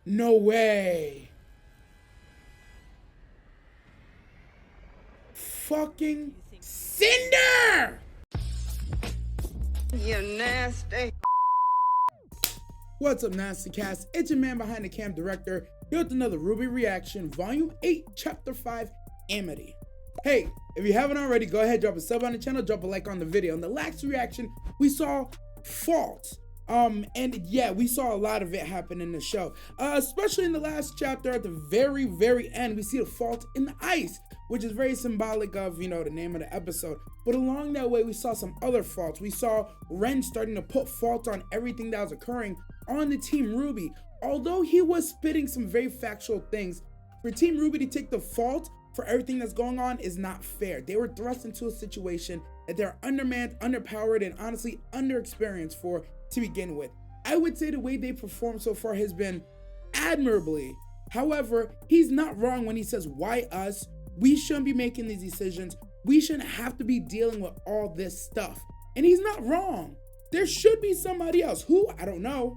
No way. Fucking Cinder! You nasty. What's up, Nasty Cast? It's your man behind the cam, Director, here with another RWBY reaction, Volume 8, Chapter 5, Amity. Hey, if you haven't already, go ahead, drop a sub on the channel, drop a like on the video. In the last reaction, we saw fault. And yeah, we saw a lot of it happen in the show, especially in the last chapter. At the very end, we see the fault in the ice, which is very symbolic of, you know, the name of the episode. But along that way, we saw some other faults. We saw Ren starting to put fault on everything that was occurring on the Team RWBY. Although he was spitting some very factual things, for Team RWBY to take the fault for everything that's going on is not fair. They were thrust into a situation that they're undermanned, underpowered, and honestly underexperienced for to begin with. I would say the way they performed so far has been admirably. However, he's not wrong when he says, why us? We shouldn't be making these decisions. We shouldn't have to be dealing with all this stuff. And he's not wrong. There should be somebody else. Who? I don't know.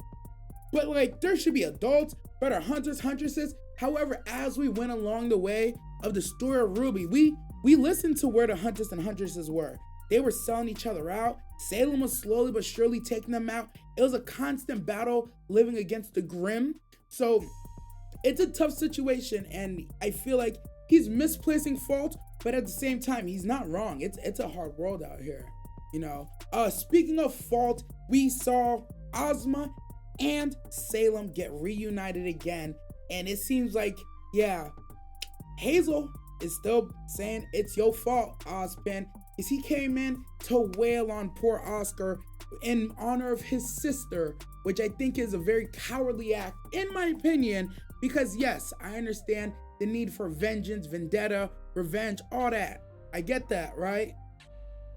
But like, there should be adults, better hunters, huntresses. However, as we went along the way of the story of RWBY, we listened to where the hunters and huntresses were. They were selling each other out. Salem was slowly but surely taking them out. It was a constant battle living against the Grimm. So it's a tough situation, and I feel like he's misplacing fault, but at the same time, he's not wrong. It's a hard world out here, you know. Speaking of fault, we saw Ozma and Salem get reunited again, and it seems like, yeah, Hazel is still saying it's your fault, Ozpin, is he came in to wail on poor Oscar in honor of his sister, which I think is a very cowardly act, in my opinion, because yes, I understand the need for vengeance, vendetta, revenge, all that. I get that, right?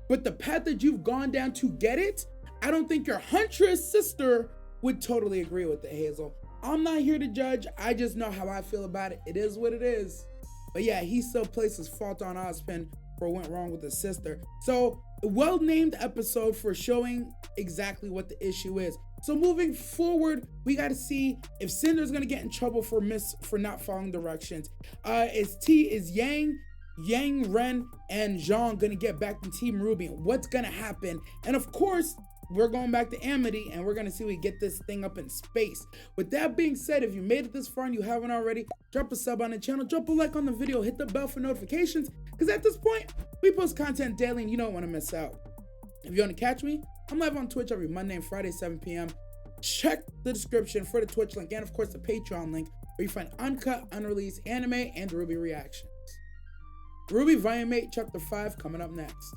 But the path that you've gone down to get it, I don't think your huntress sister would totally agree with it, Hazel. I'm not here to judge. I just know how I feel about it. It is what it is. But yeah, he still places fault on Ozpin for what went wrong with his sister. So, a well-named episode for showing exactly what the issue is. So moving forward, we got to see if Cinder's gonna get in trouble for not following directions. Is Yang, Ren, and Jean gonna get back to Team RWBY? What's gonna happen? And of course, we're going back to Amity, and we're gonna see if we get this thing up in space. With that being said, if you made it this far and you haven't already, drop a sub on the channel, drop a like on the video, hit the bell for notifications, because at this point, we post content daily and you don't want to miss out. If you want to catch me, I'm live on Twitch every Monday and Friday, 7 p.m. Check the description for the Twitch link and of course the Patreon link, where you find uncut, unreleased anime and RWBY reactions. RWBY Volume 8, Chapter 5 coming up next.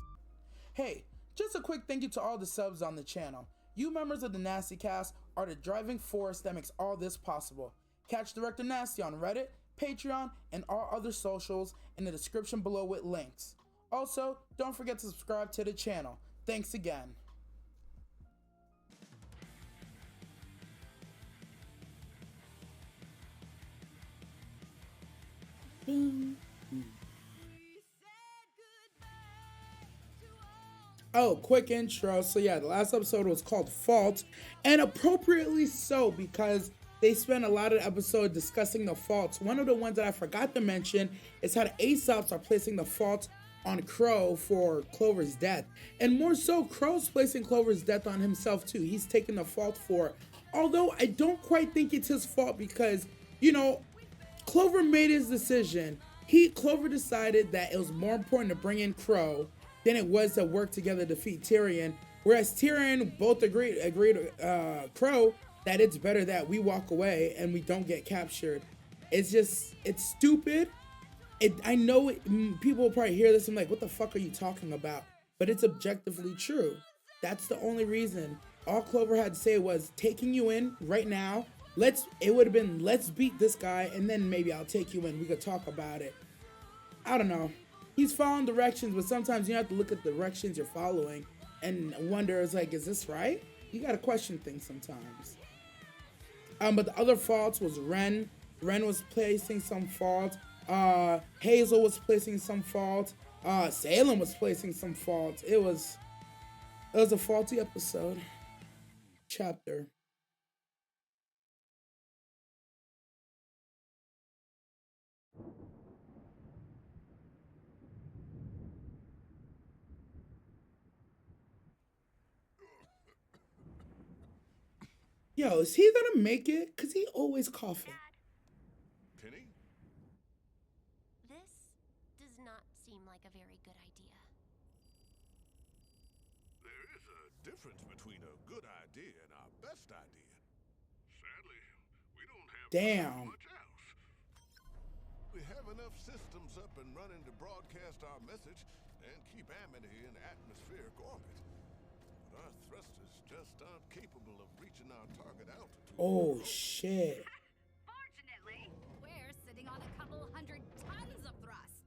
Hey, just a quick thank you to all the subs on the channel. You members of the Nasty Cast are the driving force that makes all this possible. Catch Director Nasty on Reddit, Patreon, and all other socials in the description below with links. Also, don't forget to subscribe to the channel. Thanks again. Bing. Oh, quick intro. So yeah, the last episode was called Fault, and appropriately so, because they spent a lot of the episode discussing the faults. One of the ones that I forgot to mention is how the Aesops are placing the fault on Qrow for Clover's death. And more so, Qrow's placing Clover's death on himself too. He's taking the fault for it. Although I don't quite think it's his fault, because, you know, Clover made his decision. Clover decided that it was more important to bring in Qrow than it was to work together to defeat Tyrion. Whereas Tyrion both agreed Qrow, that it's better that we walk away and we don't get captured. It's stupid. I know people will probably hear this and like, what the fuck are you talking about? But it's objectively true. That's the only reason. All Clover had to say was, taking you in right now, it would have been, let's beat this guy and then maybe I'll take you in. We could talk about it. I don't know. He's following directions, but sometimes you have to look at the directions you're following and wonder, is this right? You gotta question things sometimes. But the other faults was Ren. Ren was placing some fault. Hazel was placing some fault. Salem was placing some fault. It was a faulty episode. Chapter. Yo, is he gonna make it? Cause he always coughing. Penny? This does not seem like a very good idea. There is a difference between a good idea and our best idea. Sadly, we don't have Damn. much else. We have enough systems up and running to broadcast our message and keep Amity in atmospheric orbit. But our thrusters just aren't capable of reaching our target altitude. Oh shit. Fortunately, we're sitting on a couple hundred tons of thrust.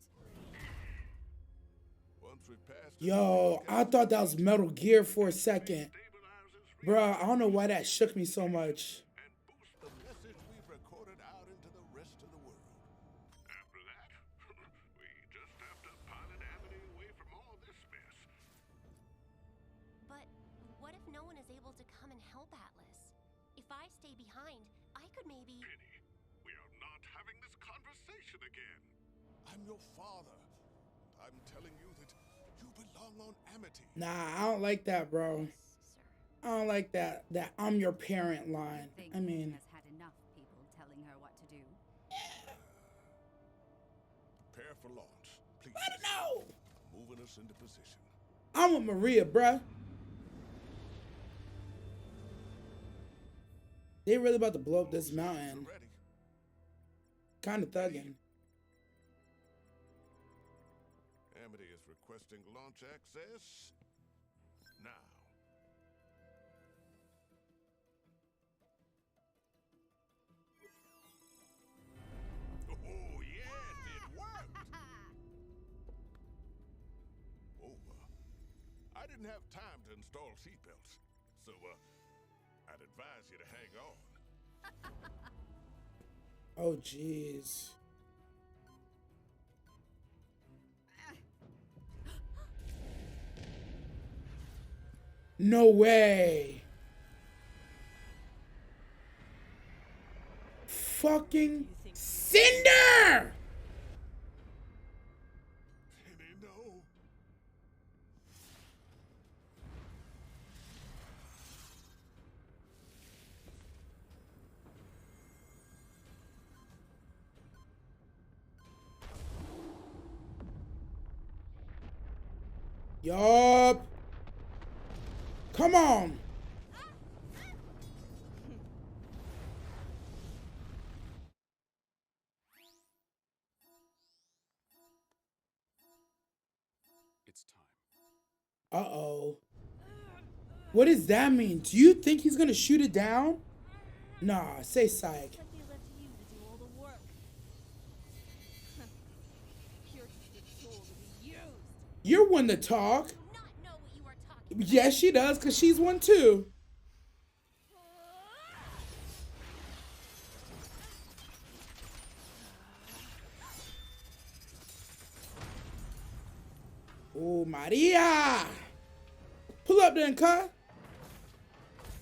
Once we pass Yo, I thought that was Metal Gear for a second. Bruh, I don't know why that shook me so much. and boost the message we've recorded out into the rest of the world. After that, we just have to pilot Amity away from all this mess. But what if no one is able to come and help Atlas? If I stay behind, I could maybe... Penny, we are not having this conversation again. I'm your father. I'm telling you that you belong on Amity. Nah, I don't like that, bro. Sir. I don't like that I'm your parent line. Think I mean, has had enough people telling her what to do. Prepare for launch, please. I don't know. Moving us into position. I'm with Maria, bruh. They really about to blow up this mountain. Ready? Kind of thugging. Amity is requesting launch access now. Oh, yes, it worked. Oh, I didn't have time to install seatbelts, so I'd advise you to hang on. Oh, jeez. No way. Fucking cinder! Penny, no. Yup. Come on. It's time. Uh-oh. What does that mean? Do you think he's gonna shoot it down? Nah, say psych. Like they left you to do all the work. You're just a tool to be used. You're one to talk. Do not know what you are talking Yes, she does, because she's one too. Oh, Maria! Pull up then, car.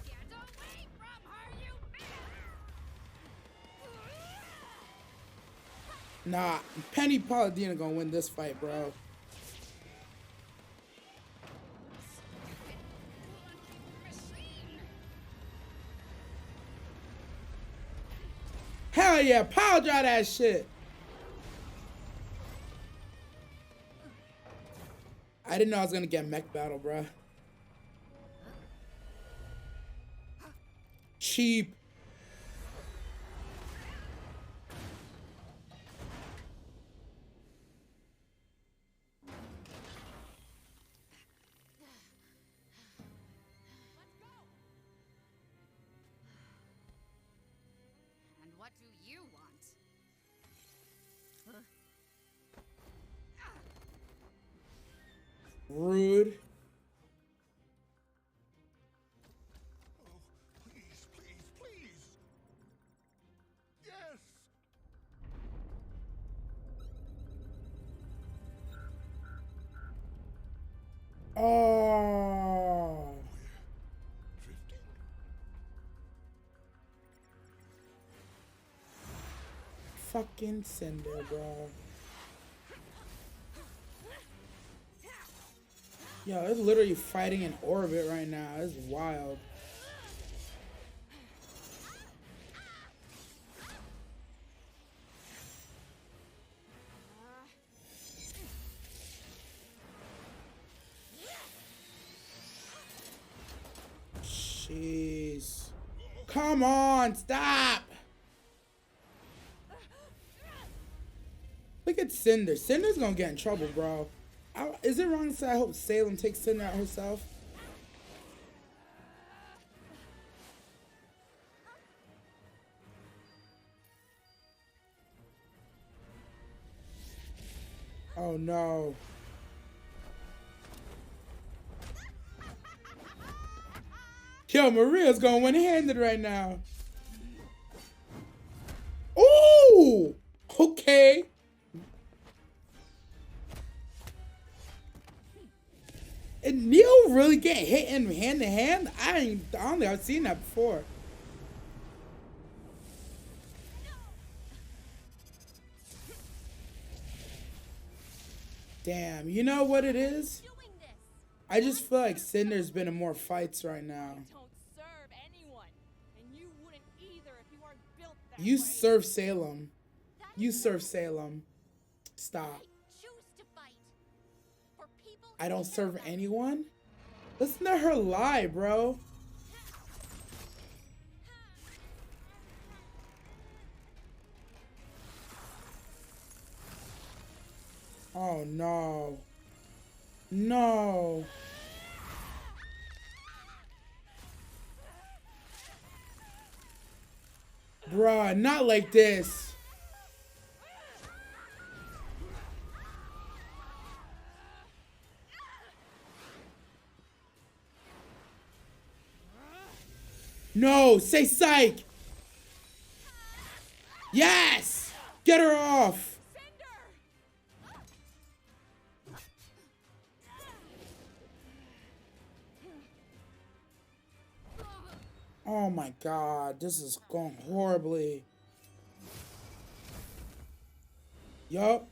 Get away from her, you bitch! Nah, Penny Paladina gonna win this fight, bro. Hell yeah, power drive that shit. I didn't know I was gonna get mech battle, bro. Cheap. And what do you want? Rude. Oh, please, please, please. Yes. Oh. Drifting. Fucking cinder, bro. Yo, they're literally fighting in orbit right now. It's wild. Jeez. Come on, stop. Look at Cinder. Cinder's gonna get in trouble, bro. Is it wrong to say I hope Salem takes Cinder out herself? Oh no. Yo, Maria's going one-handed right now. Ooh! Okay. And Neo really get hit in hand to hand? I don't think I've seen that before. Damn, you know what it is? I just feel like Cinder's been in more fights right now. Don't serve anyone, and you wouldn't either if you weren't built that You way. serve Salem. You serve Salem. Stop. I don't serve anyone? Listen to her lie, bro. Oh no. No. Bruh, not like this. No, say psych. Yes. Get her off. Oh my god, this is going horribly. Yup.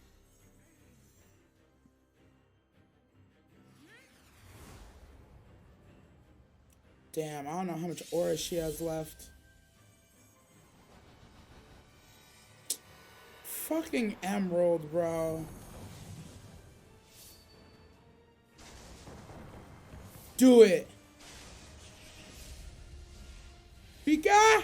Damn, I don't know how much aura she has left. Fucking Emerald, bro. Do it. Pika!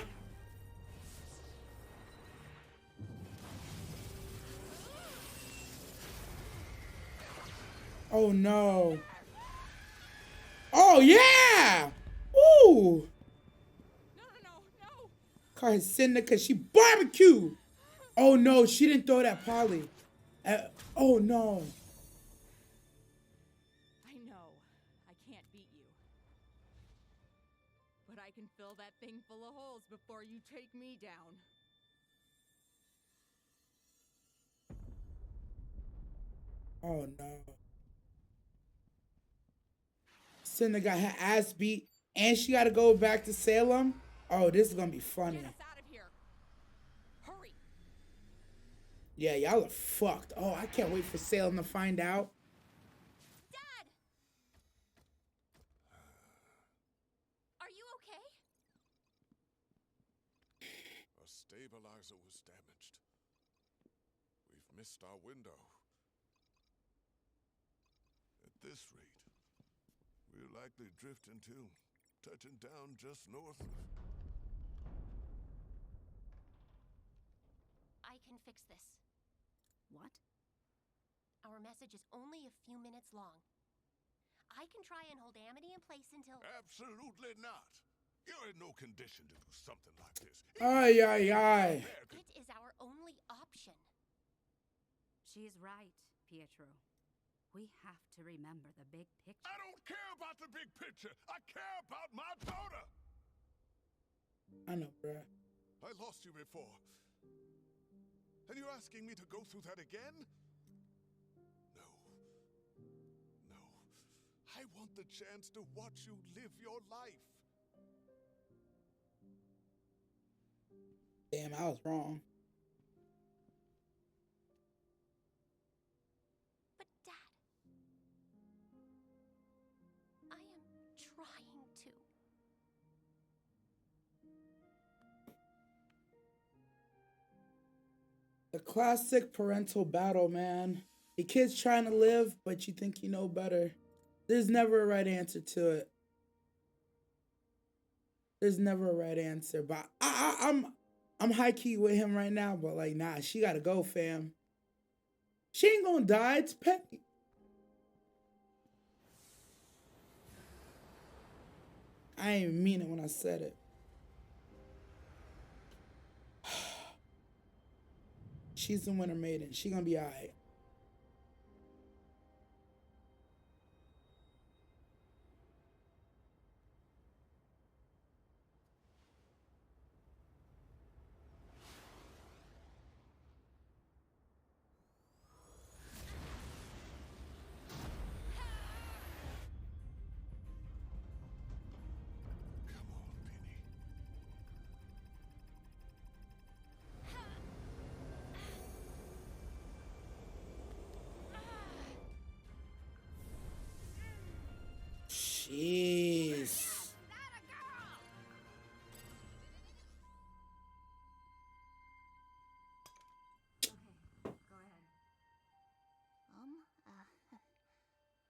Oh no. Oh yeah! Woo! No. Call her Cinder because she barbecue. Oh no, she didn't throw that poly. Oh no. I know, I can't beat you. But I can fill that thing full of holes before you take me down. Oh no. Cinder got her ass beat and she got to go back to Salem. Oh, this is going to be funny. Get us out of here. Hurry. Yeah, y'all are fucked. Oh, I can't wait for Salem to find out. Dad! Are you okay? A stabilizer was damaged. We've missed our window. At this rate, we'll likely drift into touching down just north of... I can fix this. What? Our message is only a few minutes long. I can try and hold Amity in place until... Absolutely not. You're in no condition to do something like this. Ay, ay, ay. It is our only option. She's right, Pietro. We have to remember the big picture. I don't care about the big picture. I care about my daughter. I know, bruh. I lost you before. And you're asking me to go through that again? No. No. I want the chance to watch you live your life. Damn, I was wrong. But Dad, I am trying to. The classic parental battle, man. The kid's trying to live, but you think you know better. There's never a right answer to it. There's never a right answer, but I'm high key with him right now. But like, nah, she gotta go, fam. She ain't gonna die. It's Penny. I ain't even mean it when I said it. She's the winter maiden. She gonna be alright. Come on, Penny. Jeez. Okay, go ahead.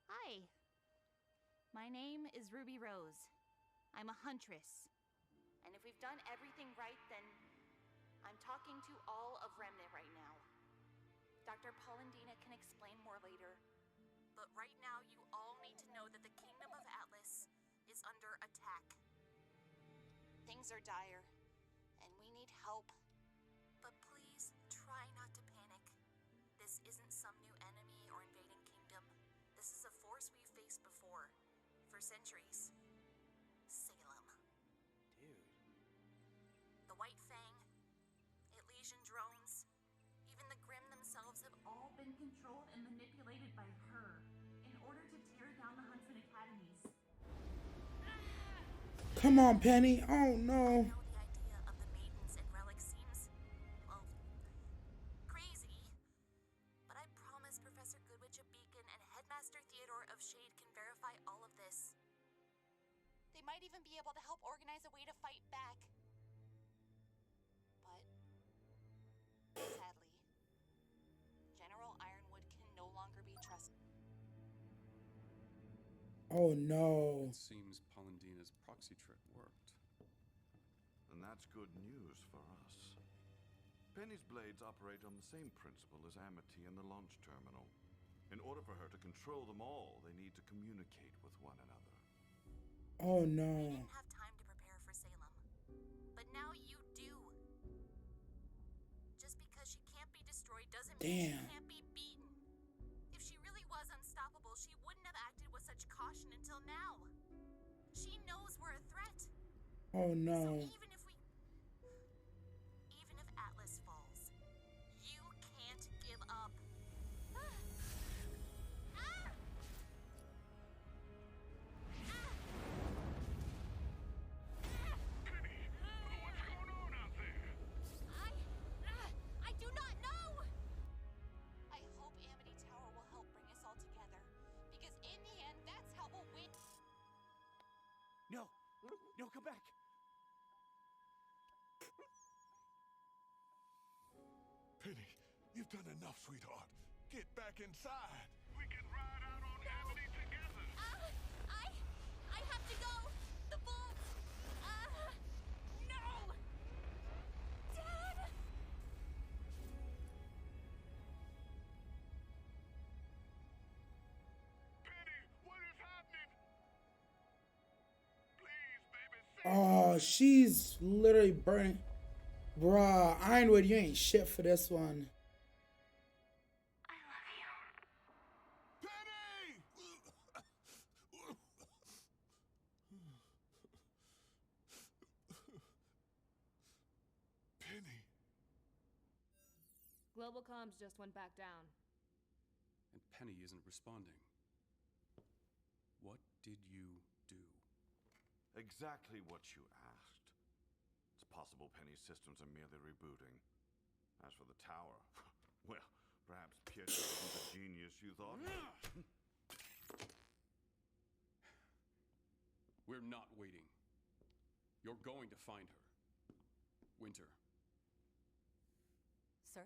Hi. My name is Ruby Rose. I'm a huntress. And if we've done everything right, then I'm talking to all of Remnant right now. Dr. Polendina can explain more later. But right now, you all need to know that the Kingdom of Atlas is under attack. Things are dire, and we need help. But please, try not to panic. This isn't some new enemy or invading kingdom. This is a force we've faced before, for centuries. Salem. Dude. The White Fang, Elysian drones, even the Grimm themselves have all been controlled and manipulated by her in order to tear down the Huntsman Academies. Come on, Penny. Oh no. I know the idea of the maidens and relics seems, well, crazy, but I promise Professor Goodwitch of Beacon and Headmaster Theodore of Shade can verify all of this. They might even be able to help organize a way to fight back. But sadly, General Ironwood can no longer be trusted. Oh no. It seems Polendina's proxy trick worked. And that's good news for us. Penny's blades operate on the same principle as Amity and the launch terminal. In order for her to control them all, they need to communicate with one another. Oh We no. didn't have time to prepare for Salem, but now you do. Just because she can't be destroyed doesn't mean Damn. she can't be beaten. If she really was unstoppable, she wouldn't have acted with such caution until now. She knows we're a threat. Oh So no. even if Atlas falls, you can't give up. What's going on out there? I do not know. I hope Amity Tower will help bring us all together, because in the end, that's how we'll win. No, no, come back. Penny, you've done enough, sweetheart. Get back inside. We can ride out on Amity together. I have to go. The bolt. No. Dad. Penny, what is happening? Please, baby, say Oh, she's literally burning. Bruh, Ironwood, you ain't shit for this one. I love you. Penny! Penny. Global comms just went back down. And Penny isn't responding. What did you do? Exactly what you asked. It's possible Penny's systems are merely rebooting. As for the tower, well, perhaps Pietro isn't the genius you thought. We're not waiting. You're going to find her. Winter. Sir?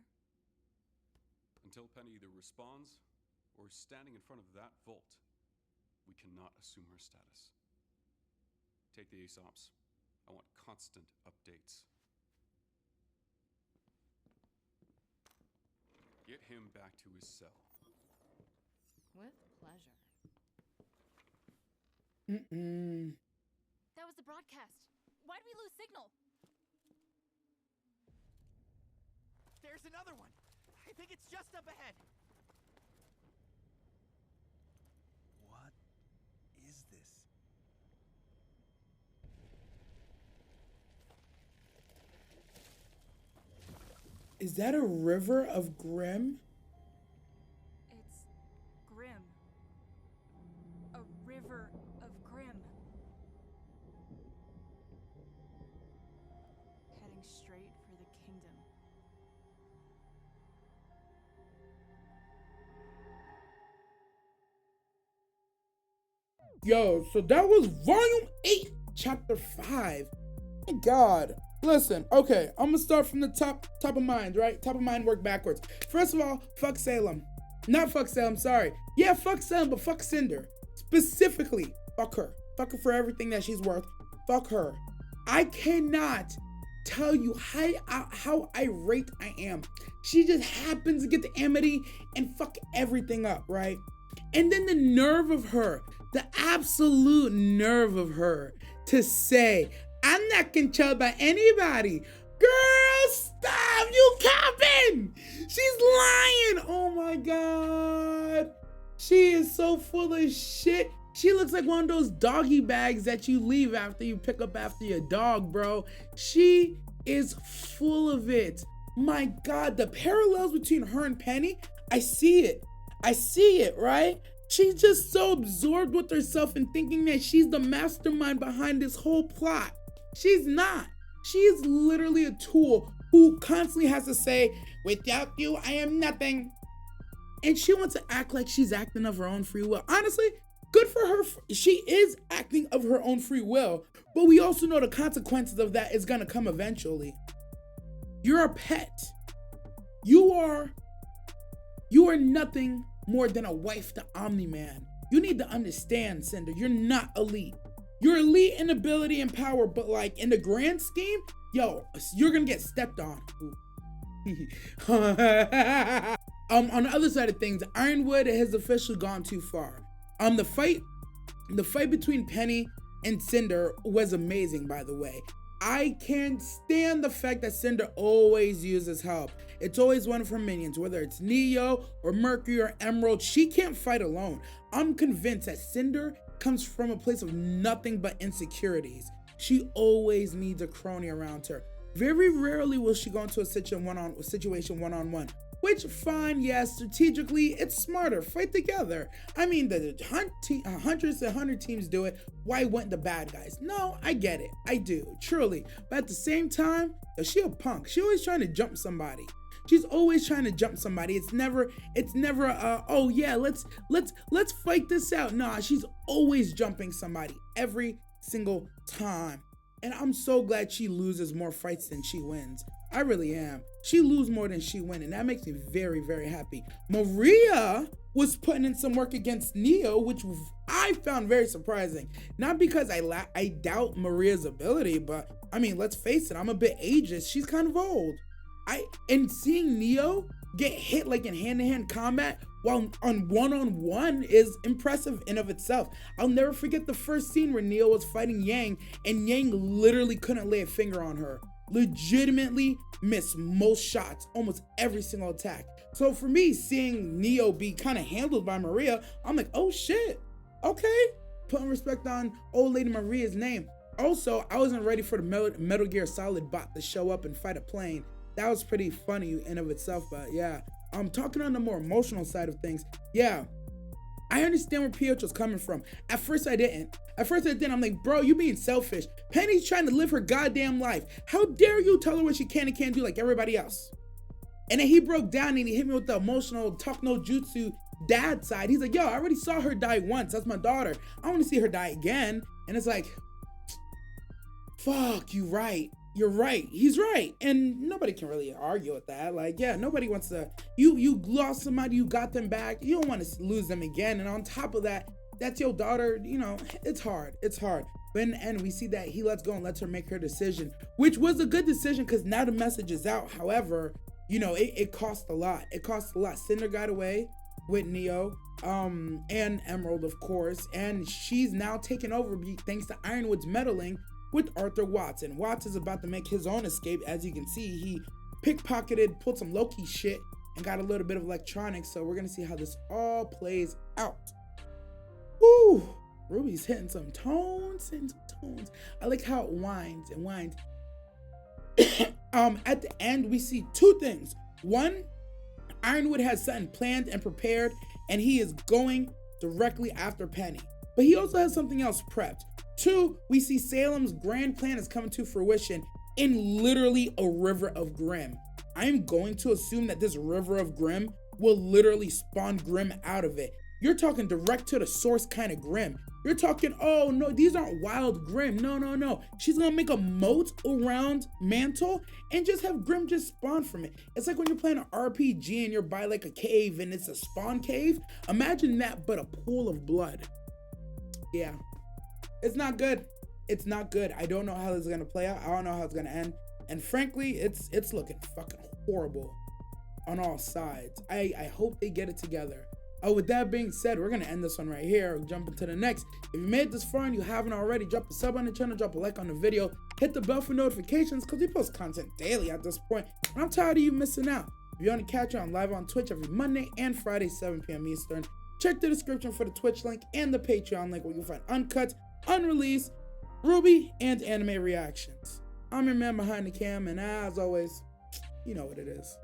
Until Penny either responds or is standing in front of that vault, we cannot assume her status. Take the ASOPs. I want constant updates. Get him back to his cell. With pleasure. That was the broadcast. Why did we lose signal? There's another one. I think it's just up ahead. What is this? Is that a river of Grimm? It's Grimm. A river of Grimm. Heading straight for the kingdom. Yo, so that was volume 8, chapter 5. My God. Listen, okay, I'm gonna start from the top of mind, right? Top of mind, work backwards. First of all, fuck Salem. Not fuck Salem, sorry. Yeah, fuck Salem, but fuck Cinder. Specifically, fuck her. Fuck her for everything that she's worth. Fuck her. I cannot tell you how irate I am. She just happens to get the Amity and fuck everything up, right? And then the nerve of her, the absolute nerve of her to say, I'm not controlled by anybody. Girl, stop, you capping. She's lying. Oh my God. She is so full of shit. She looks like one of those doggy bags that you leave after you pick up after your dog, bro. She is full of it. My God, the parallels between her and Penny, I see it. I see it, right? She's just so absorbed with herself and thinking that she's the mastermind behind this whole plot. She's not. She is literally a tool who constantly has to say, without you, I am nothing. And she wants to act like she's acting of her own free will. Honestly, good for her. She is acting of her own free will, but we also know the consequences of that is gonna come eventually. You're a pet. You are nothing more than a wife to Omni-Man. You need to understand, Cinder, you're not elite. You're elite in ability and power, but like in the grand scheme, yo, you're gonna get stepped on. On the other side of things, Ironwood has officially gone too far. The fight between Penny and Cinder was amazing, by the way. I can't stand the fact that Cinder always uses help. It's always one of her minions, whether it's Neo or Mercury or Emerald. She can't fight alone. I'm convinced that Cinder comes from a place of nothing but insecurities. She always needs a crony around her. Very rarely will she go into a situation one-on-one. Which, fine, yes, strategically, it's smarter. Fight together. I mean, the Huntress and Hunter teams do it. Why wouldn't the bad guys? No, I get it. I do, truly. But at the same time, she a punk. She always trying to jump somebody. She's always trying to jump somebody. It's never oh yeah, let's fight this out. Nah, she's always jumping somebody every single time. And I'm so glad she loses more fights than she wins. I really am. She loses more than she wins, and that makes me very, very happy. Maria was putting in some work against Neo, which I found very surprising. Not because I doubt Maria's ability, but I mean, let's face it, I'm a bit ageist. She's kind of old. And seeing Neo get hit like in hand-to-hand combat while on one-on-one is impressive in of itself. I'll never forget the first scene where Neo was fighting Yang, and Yang literally couldn't lay a finger on her. Legitimately missed most shots, almost every single attack. So for me, seeing Neo be kind of handled by Maria, I'm like, oh shit, okay. Putting respect on old lady Maria's name. Also, I wasn't ready for the Metal Gear Solid bot to show up and fight a plane. That was pretty funny in of itself, but yeah. I'm talking on the more emotional side of things. Yeah, I understand where Pietro's coming from. At first I didn't. I'm like, bro, you being selfish. Penny's trying to live her goddamn life. How dare you tell her what she can and can't do like everybody else? And then he broke down and he hit me with the emotional talk no jutsu dad side. He's like, yo, I already saw her die once. That's my daughter. I want to see her die again. And it's like, fuck, you right. You're right. He's right. And nobody can really argue with that. Like, yeah, nobody wants to, you lost somebody, you got them back. You don't want to lose them again. And on top of that, that's your daughter, you know, it's hard. It's hard. But in the end, we see that he lets go and lets her make her decision, which was a good decision because now the message is out. However, you know, it cost a lot. It cost a lot. Cinder got away with Neo, and Emerald, of course, and she's now taken over thanks to Ironwood's meddling with Arthur Watts. And Watts is about to make his own escape. As you can see, he pickpocketed, pulled some Loki shit, and got a little bit of electronics. So we're gonna see how this all plays out. Woo! Ruby's hitting some tones and some tones. I like how it winds and winds. At the end, we see two things. One, Ironwood has something planned and prepared, and he is going directly after Penny. But he also has something else prepped. Two, we see Salem's grand plan is coming to fruition in literally a river of Grimm. I'm going to assume that this river of Grimm will literally spawn Grimm out of it. You're talking direct to the source kind of Grimm. You're talking, oh no, these aren't wild Grimm. No, no, no. She's gonna make a moat around Mantle and just have Grimm just spawn from it. It's like when you're playing an RPG and you're by like a cave and it's a spawn cave. Imagine that, but a pool of blood. Yeah, it's not good. It's not good. I don't know how this is gonna play out. I don't know how it's gonna end. And frankly, it's looking fucking horrible on all sides. I hope they get it together. Oh, with that being said, we're gonna end this one right here. Jump into the next. If you made it this far and you haven't already, drop a sub on the channel, drop a like on the video, hit the bell for notifications because we post content daily at this point. And I'm tired of you missing out. If you want to catch on live on Twitch every Monday and Friday, 7 p.m. Eastern, check the description for the Twitch link and the Patreon link where you'll find uncut, unreleased, RWBY, and anime reactions. I'm your man behind the cam, and as always, you know what it is.